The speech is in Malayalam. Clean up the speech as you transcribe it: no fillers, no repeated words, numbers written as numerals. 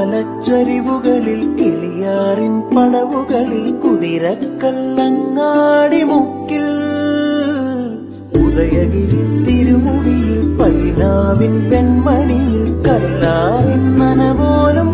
കുയിലുമലച്ചരിവുകളിൽ കിളിയാറിൻ പടവുകളിൽ കുതിരക്കല്ലങ്ങാടി മുക്കിൽ ഉദയഗിരി തിരുമുടിയിൽ പൈനാവിൻ പെൺമണിയിൽ കല്ലാറിൻ നനപോലും